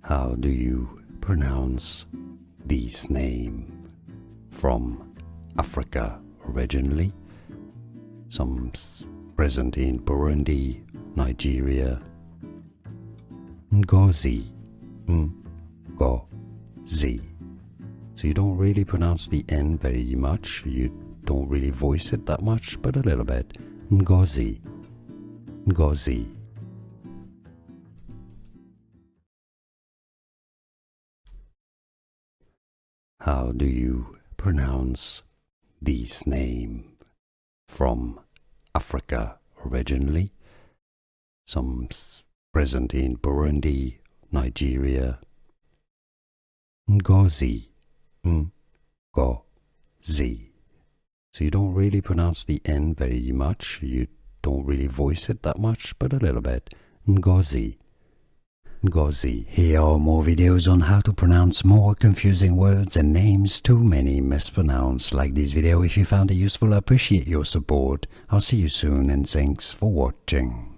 How do you pronounce this name? From Africa originally, some present in Burundi, Nigeria. Ngozi, Ngozi. So you don't really pronounce the N very much, you don't really voice it that much, but a little bit. Ngozi, Ngozi. How do you pronounce this name? From Africa originally, some present in Burundi, Nigeria. Ngozi, Ngozi. So you don't really pronounce the N very much, you don't really voice it that much, but a little bit. Ngozi, Ngozi. Here are more videos on how to pronounce more confusing words and names too many mispronounced. Like this video if you found it useful. I appreciate your support. I'll see you soon and thanks for watching.